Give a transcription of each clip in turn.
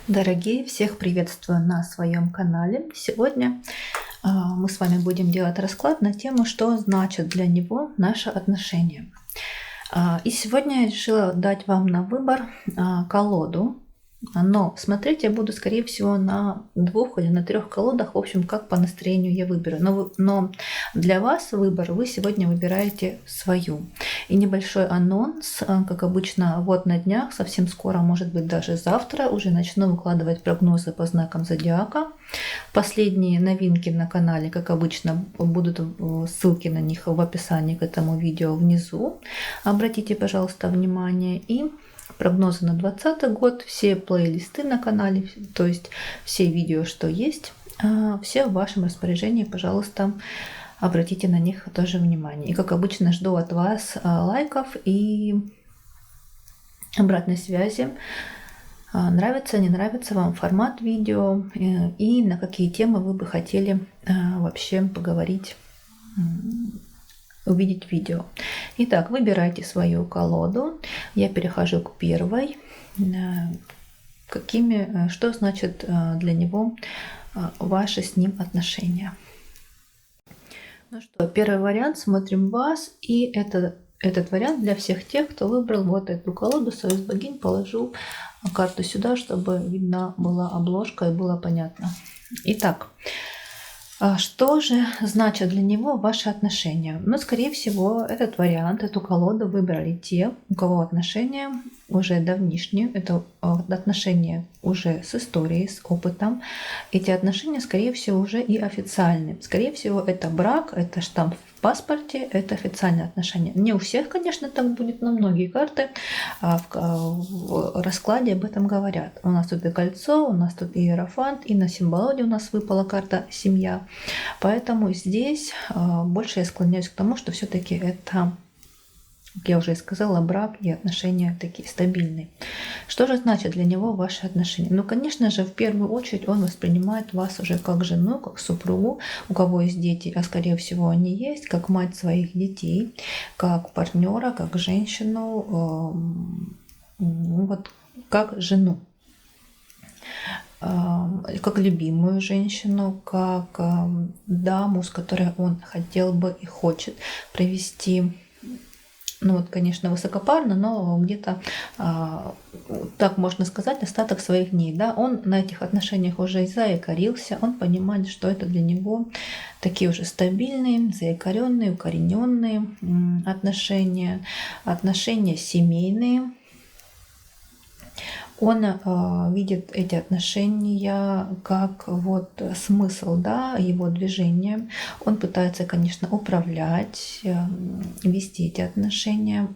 Дорогие, всех приветствую на своем канале. Сегодня мы с вами будем делать расклад на тему, что значит для него наше отношение. И сегодня я решила дать вам на выбор колоду, но смотреть я буду, скорее всего, на 2 или на 3 колодах, в общем, как по настроению я выберу. Но для вас выбор вы сегодня выбираете свою. И небольшой анонс, как обычно, вот на днях, совсем скоро, может быть даже завтра, уже начну выкладывать прогнозы по знакам зодиака. Последние новинки на канале, как обычно, будут ссылки на них в описании к этому видео внизу. Обратите, пожалуйста, внимание. И прогнозы на 2020 год, все плейлисты на канале, то есть все видео, что есть, все в вашем распоряжении, пожалуйста, обратите на них тоже внимание. И как обычно, жду от вас лайков и обратной связи. Нравится, не нравится вам формат видео и на какие темы вы бы хотели вообще поговорить, увидеть видео. Итак, выбирайте свою колоду. Я перехожу к первой. Что значит для него ваши с ним отношения? Ну что, первый вариант, смотрим вас. И этот вариант для всех тех, кто выбрал вот эту колоду «Союз богинь». Положу карту сюда, чтобы видна была обложка и было понятно. Итак, что же значит для него ваши отношения? Ну, скорее всего, этот вариант, эту колоду выбрали те, у кого отношения уже давнишние, это отношения уже с историей, с опытом. Эти отношения, скорее всего, уже и официальные. Скорее всего, это брак, это штамп в паспорте, это официальные отношения. Не у всех, конечно, так будет, но многие карты в раскладе об этом говорят. У нас тут и кольцо, у нас тут и иерофант, и на символоде у нас выпала карта «Семья». Поэтому здесь больше я склоняюсь к тому, что все-таки это, как я уже и сказала, брак и отношения такие стабильные. Что же значит для него ваши отношения? Ну, конечно же, в первую очередь он воспринимает вас уже как жену, как супругу, у кого есть дети, а скорее всего они есть, как мать своих детей, как партнера, как женщину, вот как жену, как любимую женщину, как даму, с которой он хотел бы и хочет провести, ну вот, конечно, высокопарно, но где-то, так можно сказать, остаток своих дней. Да? Он на этих отношениях уже заякорился, он понимает, что это для него такие уже стабильные, заякоренные, укорененные отношения, отношения семейные. Он видит эти отношения как вот смысл, да, его движения. Он пытается, конечно, управлять, вести эти отношения.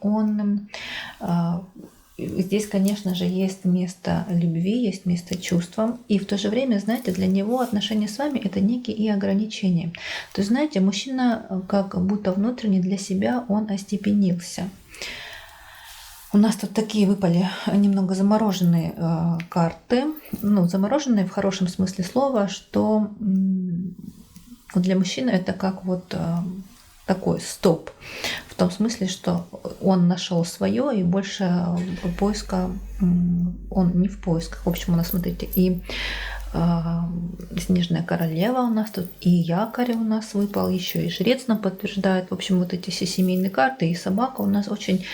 Здесь, конечно же, есть место любви, есть место чувствам. И в то же время, знаете, для него отношения с вами — это некие и ограничения. То есть, знаете, мужчина как будто внутренне для себя он остепенился. У нас тут такие выпали немного замороженные карты. Ну, замороженные в хорошем смысле слова, что для мужчины это как вот такой стоп. В том смысле, что он нашел свое, и больше поиска он не в поисках. В общем, у нас, смотрите, и Снежная королева у нас тут, и якорь у нас выпал, еще и жрец нам подтверждает. В общем, вот эти все семейные карты, и собака у нас очень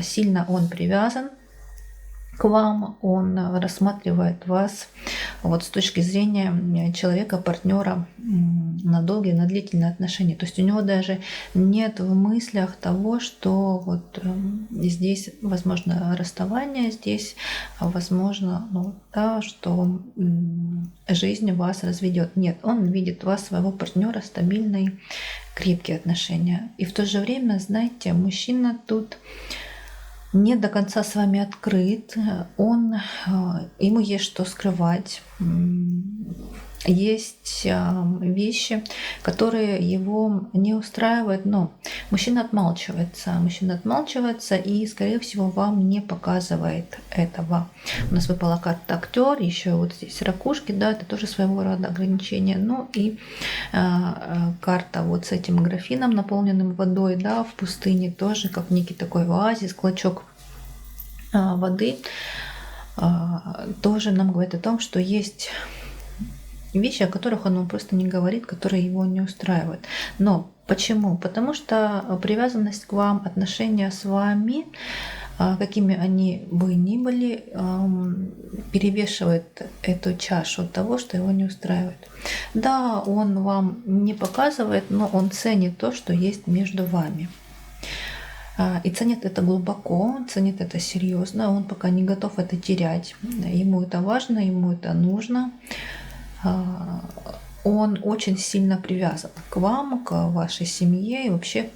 сильно он привязан к вам, он рассматривает вас вот с точки зрения человека, партнера на долгие, на длительные отношения. То есть у него даже нет в мыслях того, что вот здесь возможно расставание, здесь возможно, ну, да, что жизнь вас разведет. Нет, он видит вас, своего партнера, стабильные, крепкие отношения. И в то же время, знаете, мужчина тут не до конца с вами открыт, ему есть что скрывать, есть вещи, которые его не устраивают, но мужчина отмалчивается и, скорее всего, вам не показывает этого. У нас выпала карта актер, еще вот здесь ракушки, да, это тоже своего рода ограничение, ну и карта вот с этим графином, наполненным водой, да, в пустыне, тоже как некий такой оазис, клочок воды. тоже нам говорит о том, что есть вещи, о которых он вам просто не говорит, которые его не устраивают. Но почему? Потому что привязанность к вам, отношения с вами, какими они бы ни были, перевешивает эту чашу того, что его не устраивает. Да, он вам не показывает, но он ценит то, что есть между вами. И ценит это глубоко, ценит это серьезно, он пока не готов это терять. Ему это важно, ему это нужно. Он очень сильно привязан к вам, к вашей семье и вообще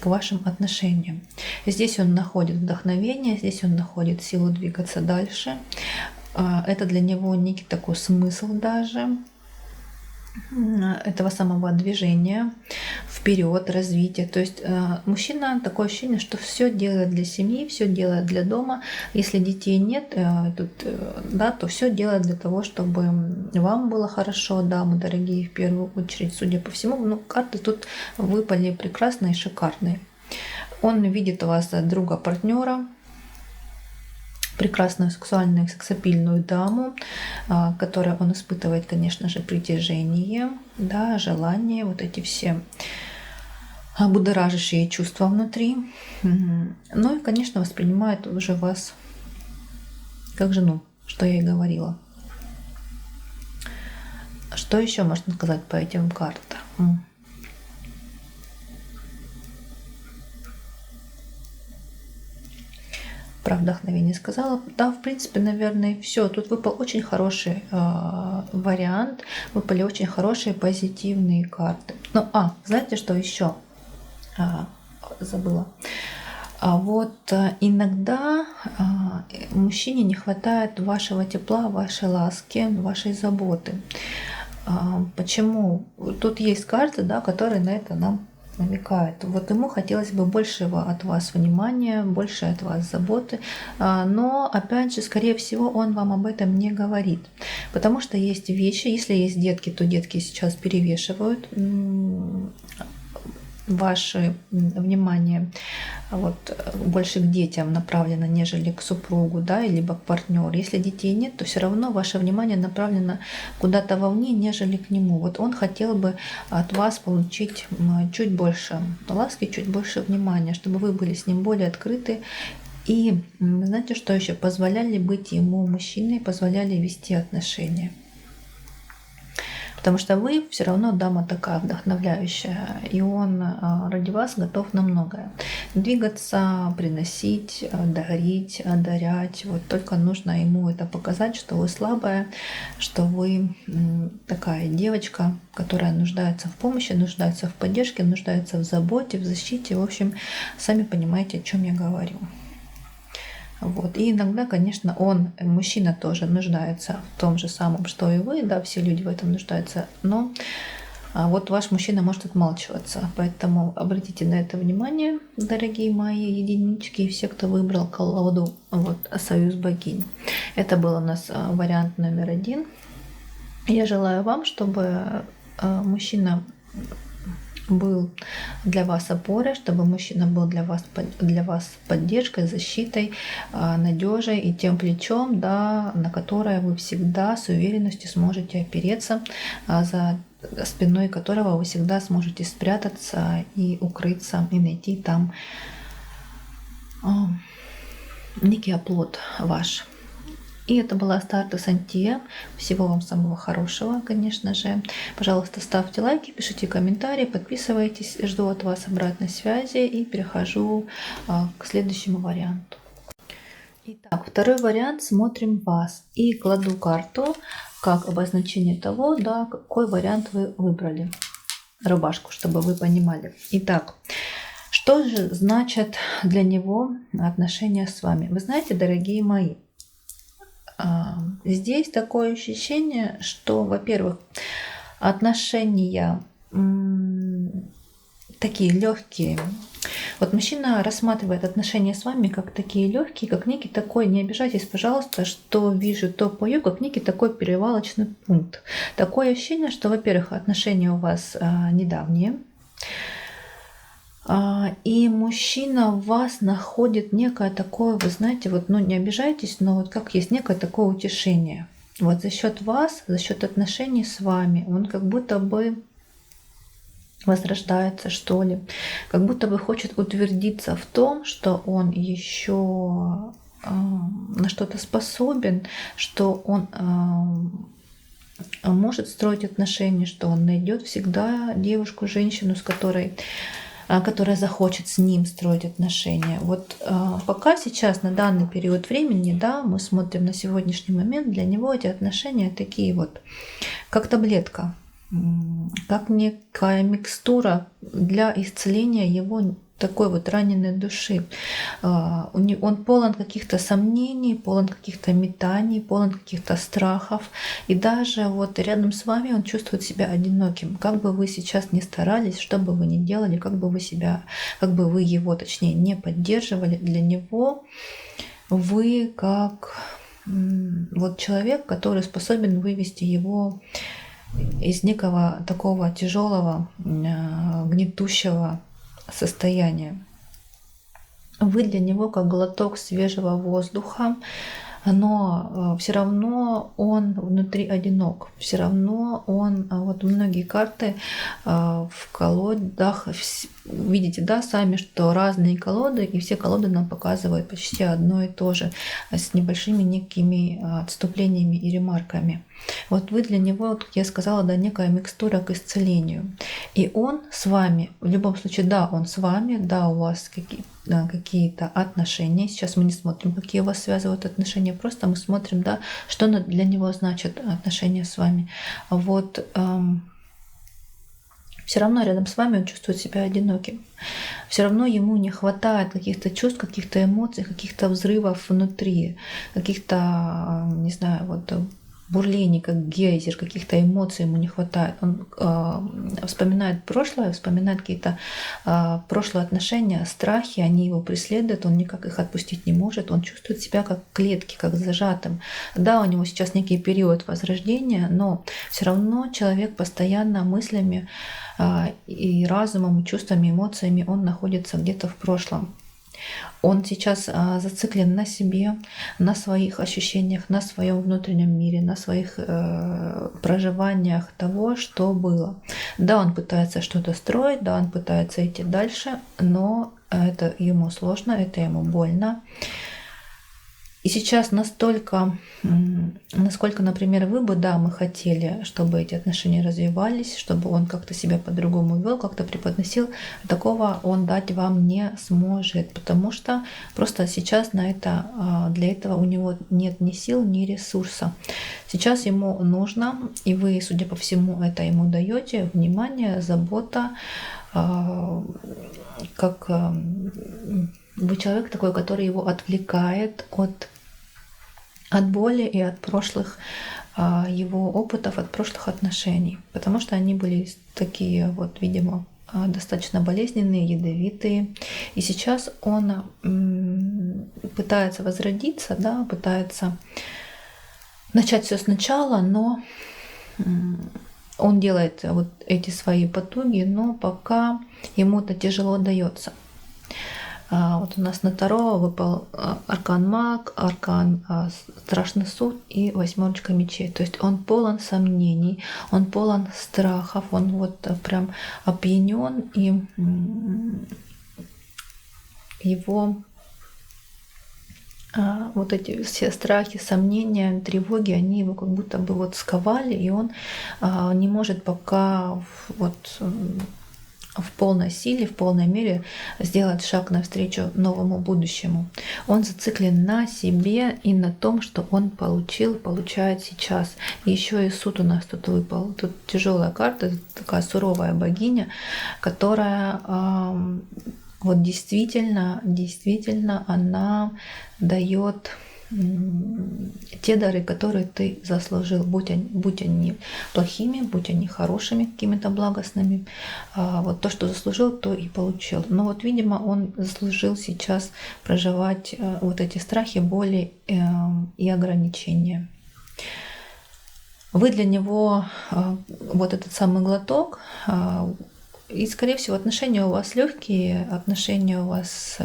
к вашим отношениям. Здесь он находит вдохновение, здесь он находит силу двигаться дальше. Это для него некий такой смысл даже этого самого движения вперед, развития. То есть мужчина, такое ощущение, что все делает для семьи, все делает для дома. Если детей нет, да, то все делает для того, чтобы вам было хорошо, дамы дорогие, в первую очередь, судя по всему. Ну, карты тут выпали прекрасные, шикарные. Он видит у вас друга, партнера, прекрасную сексуальную, сексапильную даму, которой он испытывает, конечно же, притяжение, да, желание, вот эти все будоражащие чувства внутри. Ну и, конечно, воспринимает уже вас как жену, что я и говорила. Что еще можно сказать по этим картам? Про вдохновение сказала. Да, в принципе, наверное, все. Тут выпал очень хороший вариант, выпали очень хорошие позитивные карты. Ну, знаете, что еще забыла? Вот иногда мужчине не хватает вашего тепла, вашей ласки, вашей заботы. Почему? Тут есть карты, да, которые на это нам намекает. Вот ему хотелось бы большего от вас внимания, больше от вас заботы, но, опять же, скорее всего, он вам об этом не говорит, потому что есть вещи, если есть детки, то детки сейчас перевешивают ваше внимание вот, больше к детям направлено, нежели к супругу, да, либо к партнеру. Если детей нет, то все равно ваше внимание направлено куда-то вовне, нежели к нему. Вот он хотел бы от вас получить чуть больше ласки, чуть больше внимания, чтобы вы были с ним более открыты. И знаете, что еще? Позволяли быть ему мужчиной, позволяли вести отношения. Потому что вы все равно дама такая вдохновляющая, и он ради вас готов на многое. Двигаться, приносить, дарить, одарять. Вот только нужно ему это показать, что вы слабая, что вы такая девочка, которая нуждается в помощи, нуждается в поддержке, нуждается в заботе, в защите. В общем, сами понимаете, о чем я говорю. Вот. И иногда, конечно, мужчина тоже нуждается в том же самом, что и вы, да, все люди в этом нуждаются, но вот ваш мужчина может отмалчиваться, поэтому обратите на это внимание, дорогие мои единички, и все, кто выбрал колоду вот, «Союз богинь». Это был у нас вариант номер 1. Я желаю вам, чтобы мужчина был для вас опорой, чтобы мужчина был для вас поддержкой, защитой, надежей и тем плечом, да, на которое вы всегда с уверенностью сможете опереться, за спиной которого вы всегда сможете спрятаться и укрыться, и найти там некий оплот ваш. И это была Астарта Сантья. Всего вам самого хорошего, конечно же. Пожалуйста, ставьте лайки, пишите комментарии, подписывайтесь. Жду от вас обратной связи и перехожу к следующему варианту. Итак, второй вариант. Смотрим вас. И кладу карту как обозначение того, да, какой вариант вы выбрали. Рубашку, чтобы вы понимали. Итак, что же значит для него отношения с вами? Вы знаете, дорогие мои, здесь такое ощущение, что, во-первых, отношения такие легкие. Вот мужчина рассматривает отношения с вами как такие легкие, как некий такой, не обижайтесь, пожалуйста, что вижу, то пою, как некий такой перевалочный пункт. Такое ощущение, что, во-первых, отношения у вас недавние. И мужчина в вас находит некое такое, вы знаете, вот, ну не обижайтесь, но вот как есть некое такое утешение. Вот за счет вас, за счет отношений с вами, он как будто бы возрождается, что ли, как будто бы хочет утвердиться в том, что он еще на что-то способен, что он может строить отношения, что он найдет всегда девушку, женщину, с которая захочет с ним строить отношения. Вот пока сейчас, на данный период времени, да, мы смотрим на сегодняшний момент, для него эти отношения такие вот, как таблетка, как некая микстура для исцеления его такой вот раненой души. Он полон каких-то сомнений, полон каких-то метаний, полон каких-то страхов. И даже вот рядом с вами он чувствует себя одиноким. Как бы вы сейчас ни старались, что бы вы ни делали, как бы вы его, точнее, не поддерживали, для него вы как вот человек, который способен вывести его из некого такого тяжелого, гнетущего состояния. Вы для него как глоток свежего воздуха, но все равно он внутри одинок. Все равно он, вот многие карты в колодах, видите, да, сами, что разные колоды, и все колоды нам показывают почти одно и то же, с небольшими некими отступлениями и ремарками. Вот вы для него, вот, как я сказала, да, некая микстура к исцелению. И он с вами, в любом случае, да, он с вами, да, у вас какие-то отношения. Сейчас мы не смотрим, какие у вас связывают отношения, просто мы смотрим, да, что для него значит отношения с вами. Вот все равно рядом с вами он чувствует себя одиноким. Все равно ему не хватает каких-то чувств, каких-то эмоций, каких-то взрывов внутри, каких-то, не знаю, вот бурлений, как гейзер, каких-то эмоций ему не хватает. Он вспоминает прошлое, вспоминает какие-то прошлые отношения, страхи, они его преследуют, он никак их отпустить не может, он чувствует себя как в клетке, как зажатым. Да, у него сейчас некий период возрождения, но все равно человек постоянно мыслями и разумом, чувствами, эмоциями, он находится где-то в прошлом. Он сейчас зациклен на себе, на своих ощущениях, на своем внутреннем мире, на своих проживаниях того, что было. Да, он пытается что-то строить, да, он пытается идти дальше, но это ему сложно, это ему больно. И сейчас настолько, насколько, например, вы бы, да, мы хотели, чтобы эти отношения развивались, чтобы он как-то себя по-другому вел, как-то преподносил, такого он дать вам не сможет, потому что просто сейчас на это, для этого у него нет ни сил, ни ресурса. Сейчас ему нужно, и вы, судя по всему, это ему даете, внимание, забота, как вы человек такой, который его отвлекает от боли и от прошлых его опытов, от прошлых отношений. Потому что они были такие вот, видимо, достаточно болезненные, ядовитые. И сейчас он пытается возродиться, да, пытается начать все сначала, но он делает вот эти свои потуги, но пока ему это тяжело дается. Вот у нас на Таро выпал аркан Маг, аркан Страшный суд и восьмерочка мечей. То есть он полон сомнений, он полон страхов, он вот прям опьянен, и его вот эти все страхи, сомнения, тревоги, они его как будто бы вот сковали, и он не может пока вот в полной силе, в полной мере сделать шаг навстречу новому будущему. Он зациклен на себе и на том, что он получает сейчас. И еще и суд у нас тут выпал. Тут тяжелая карта, такая суровая богиня, которая вот действительно она дает те дары, которые ты заслужил, будь они плохими, будь они хорошими, какими-то благостными. Вот то, что заслужил, то и получил. Но вот, видимо, он заслужил сейчас проживать вот эти страхи, боли и ограничения. Вы для него вот этот самый глоток, И, скорее всего, отношения у вас легкие, отношения у вас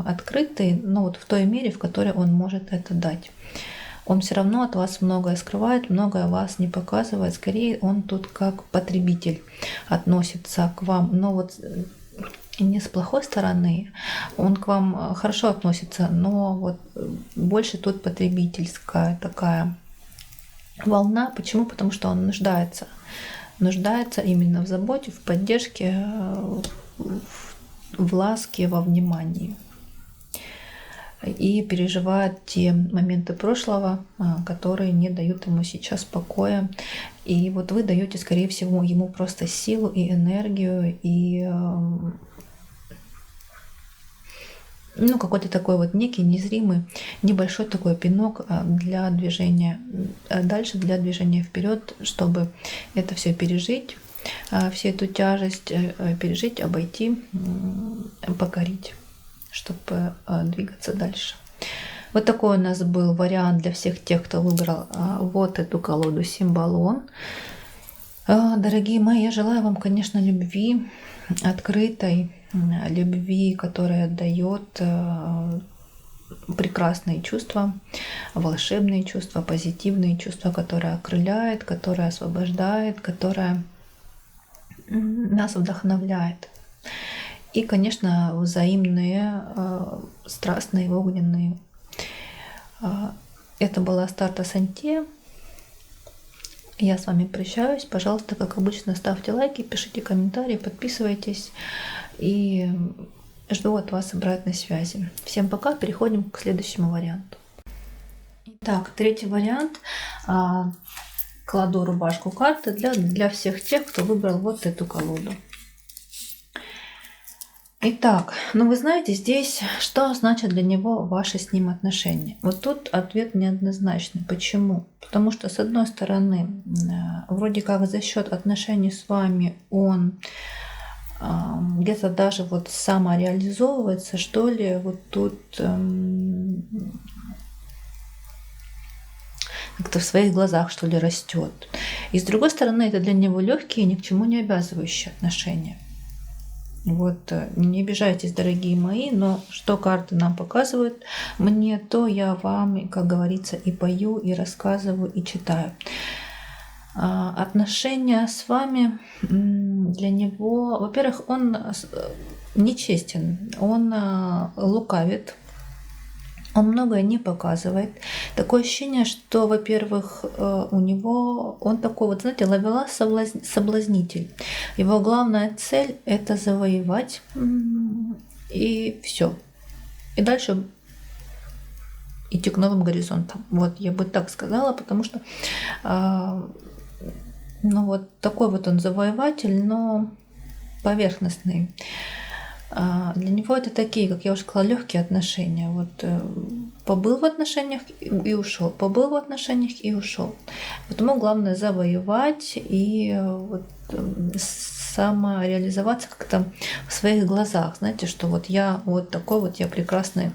открытые, но вот в той мере, в которой он может это дать. Он все равно от вас многое скрывает, многое вас не показывает. Скорее, он тут как потребитель относится к вам. Но вот не с плохой стороны, он к вам хорошо относится, но вот больше тут потребительская такая волна. Почему? Потому что он нуждается именно в заботе, в поддержке, в ласке, во внимании. И переживает те моменты прошлого, которые не дают ему сейчас покоя. И вот вы даете, скорее всего, ему просто силу и энергию, и какой-то такой вот некий незримый, небольшой такой пинок для движения дальше, для движения вперед, чтобы это все пережить, всю эту тяжесть пережить, обойти, покорить, чтобы двигаться дальше. Вот такой у нас был вариант для всех тех, кто выбрал вот эту колоду Симбалон. Дорогие мои, я желаю вам, конечно, любви, открытой любви, которая дает прекрасные чувства, волшебные чувства, позитивные чувства, которые окрыляет, которая освобождает, которая нас вдохновляет. И, конечно, взаимные, страстные, огненные. Это была Астарта Санте. Я с вами прощаюсь. Пожалуйста, как обычно, ставьте лайки, пишите комментарии, подписывайтесь. И жду от вас обратной связи. Всем пока. Переходим к следующему варианту. Итак, третий вариант. Кладу рубашку карты для всех тех, кто выбрал вот эту колоду. Итак, вы знаете, здесь что значит для него ваши с ним отношения? Вот тут ответ неоднозначный. Почему? Потому что, с одной стороны, вроде как за счет отношений с вами он где-то даже вот самореализовывается, что ли, вот тут как-то в своих глазах, что ли, растет. И с другой стороны, это для него легкие, ни к чему не обязывающие отношения. Вот, не обижайтесь, дорогие мои, но что карты нам показывают мне, то я вам, как говорится, и пою, и рассказываю, и читаю. Отношения с вами для него, во-первых, он нечестен, он лукавит, он многое не показывает. Такое ощущение, что, во-первых, у него, он такой вот, знаете, ловелас соблазнитель. Его главная цель — это завоевать, и все. И дальше идти к новым горизонтам. Вот я бы так сказала, потому что вот такой вот он завоеватель, но поверхностный. Для него это такие, как я уже сказала, легкие отношения. Вот побыл в отношениях и ушел, побыл в отношениях и ушел. Вот ему главное завоевать и вот самореализоваться как-то в своих глазах. Знаете, что вот я вот такой вот, я прекрасный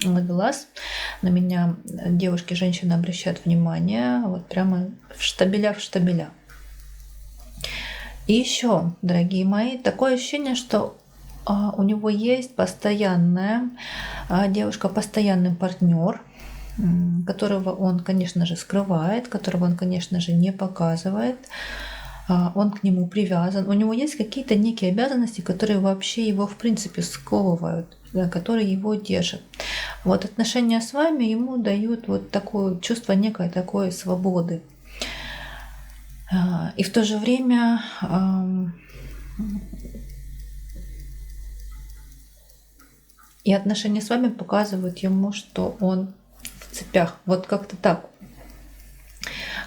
ловелас. На меня девушки, женщины обращают внимание вот прямо в штабеля. И еще, дорогие мои, такое ощущение, что у него есть постоянная девушка, постоянный партнер, которого он, конечно же, скрывает, которого он, конечно же, не показывает. Он к нему привязан. У него есть какие-то некие обязанности, которые вообще его, в принципе, сковывают, которые его держат. Вот отношения с вами ему дают вот такое чувство некой такой свободы. И в то же время и отношения с вами показывают ему, что он в цепях. Вот как-то так.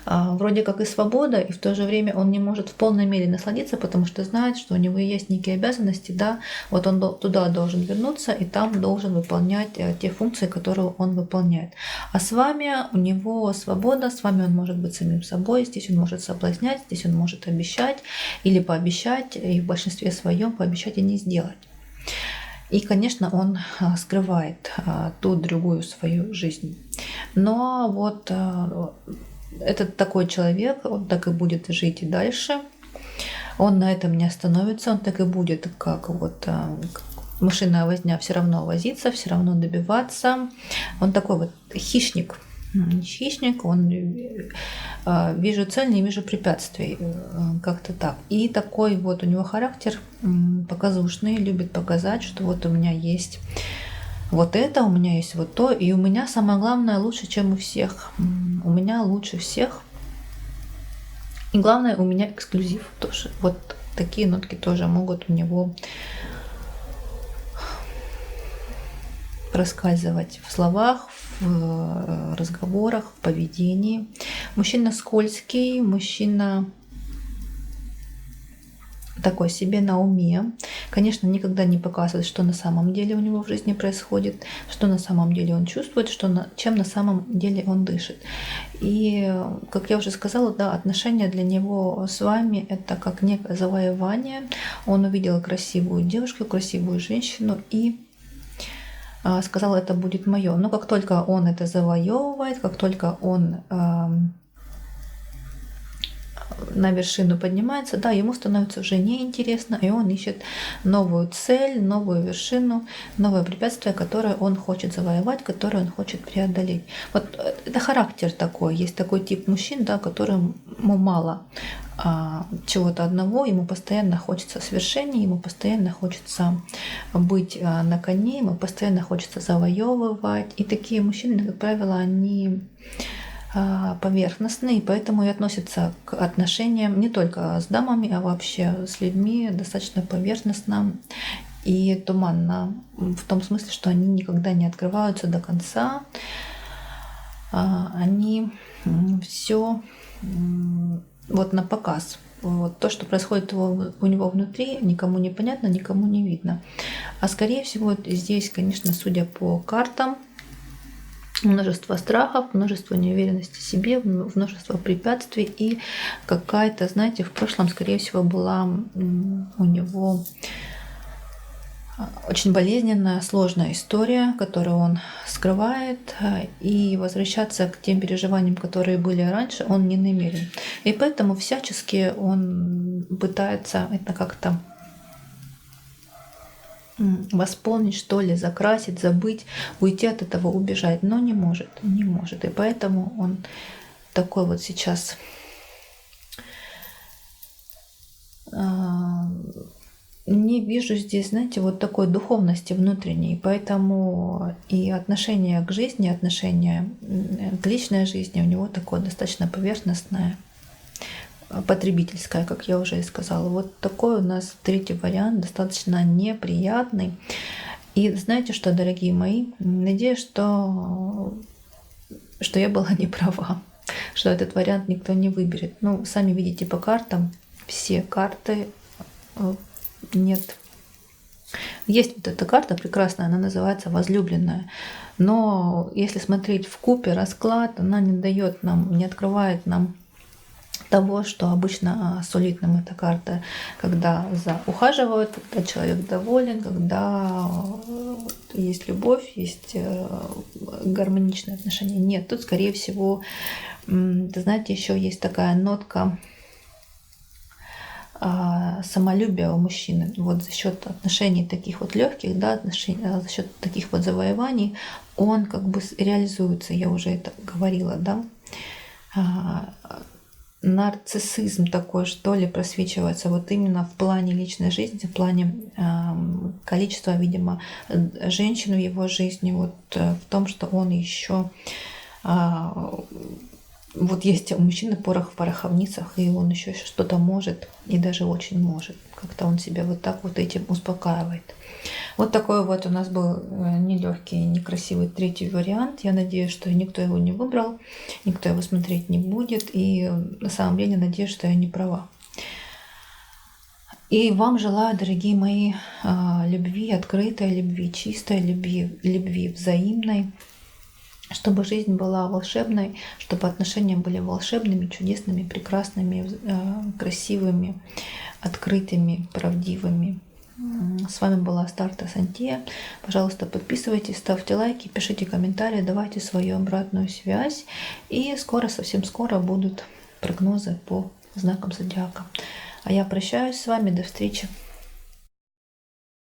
Вроде как и свобода, и в то же время он не может в полной мере насладиться, потому что знает, что у него есть некие обязанности, да, вот он туда должен вернуться и там должен выполнять те функции, которые он выполняет. А с вами у него свобода, с вами он может быть самим собой, здесь он может соблазнять, здесь он может обещать или пообещать, и в большинстве своем пообещать и не сделать. И, конечно, он скрывает ту другую свою жизнь. Но вот этот такой человек, он так и будет жить и дальше. Он на этом не остановится, он так и будет, как вот мышиная возня, все равно возиться, все равно добиваться. Он такой вот хищник. Хищник, он вижу цель, не вижу препятствий, как-то так. И такой вот у него характер показушный, любит показать, что вот у меня есть вот это, у меня есть вот то, и у меня самое главное лучше, чем у всех. У меня лучше всех. И главное, у меня эксклюзив тоже. Вот такие нотки тоже могут у него проскальзывать в словах, в разговорах, в поведении. Мужчина скользкий, мужчина такой себе на уме. Конечно, никогда не показывает, что на самом деле у него в жизни происходит, что на самом деле он чувствует, чем на самом деле он дышит. И, как я уже сказала, да, отношения для него с вами — это как некое завоевание. Он увидел красивую девушку, красивую женщину и сказал, это будет мое. Но как только он это завоевывает, как только он на вершину поднимается, да, ему становится уже неинтересно, и он ищет новую цель, новую вершину, новое препятствие, которое он хочет завоевать, которое он хочет преодолеть. Вот это характер такой. Есть такой тип мужчин, да, которому мало чего-то одного, ему постоянно хочется свершений, ему постоянно хочется быть на коне, ему постоянно хочется завоевывать. И такие мужчины, как правило, они поверхностные, поэтому и относятся к отношениям не только с дамами, а вообще с людьми достаточно поверхностно и туманно, в том смысле, что они никогда не открываются до конца. Они все вот на показ. Вот то, что происходит у него внутри, никому не понятно, никому не видно. А скорее всего здесь, конечно, судя по картам, множество страхов, множество неуверенности в себе, множество препятствий и какая-то, знаете, в прошлом, скорее всего, была у него очень болезненная, сложная история, которую он скрывает, и возвращаться к тем переживаниям, которые были раньше, он не намерен. И поэтому всячески он пытается это как-то восполнить, что ли, закрасить, забыть, уйти от этого, убежать, но не может, не может. И поэтому он такой вот сейчас не вижу здесь, знаете, вот такой духовности внутренней, поэтому и отношение к жизни, отношение к личной жизни у него такое достаточно поверхностное, потребительская, как я уже и сказала. Вот такой у нас третий вариант, достаточно неприятный. И знаете что, дорогие мои, надеюсь, что я была не права, что этот вариант никто не выберет. Ну, сами видите по картам, все карты нет. Есть вот эта карта прекрасная, она называется «Возлюбленная». Но если смотреть вкупе расклад, она не дает нам, не открывает нам того, что обычно сулит нам эта карта, когда ухаживают, когда человек доволен, когда есть любовь, есть гармоничные отношения. Нет, тут, скорее всего, знаете, еще есть такая нотка самолюбия у мужчины. Вот за счет отношений таких вот легких, да, за счет таких вот завоеваний он как бы реализуется. Я уже это говорила, да. Нарциссизм такой, что ли, просвечивается вот именно в плане личной жизни, в плане количества, видимо, женщин в его жизни, вот в том, что он еще вот есть у мужчины порох в пороховницах, и он еще что-то может, и даже очень может. Как-то он себя вот так вот этим успокаивает. Вот такой вот у нас был нелегкий, некрасивый третий вариант. Я надеюсь, что никто его не выбрал, никто его смотреть не будет. И на самом деле надеюсь, что я не права. И вам желаю, дорогие мои, любви, открытой любви, чистой любви взаимной, чтобы жизнь была волшебной, чтобы отношения были волшебными, чудесными, прекрасными, красивыми, открытыми, правдивыми. С вами была Астарта Сантия. Пожалуйста, подписывайтесь, ставьте лайки, пишите комментарии, давайте свою обратную связь. И скоро, совсем скоро будут прогнозы по знакам зодиака. А я прощаюсь с вами. До встречи.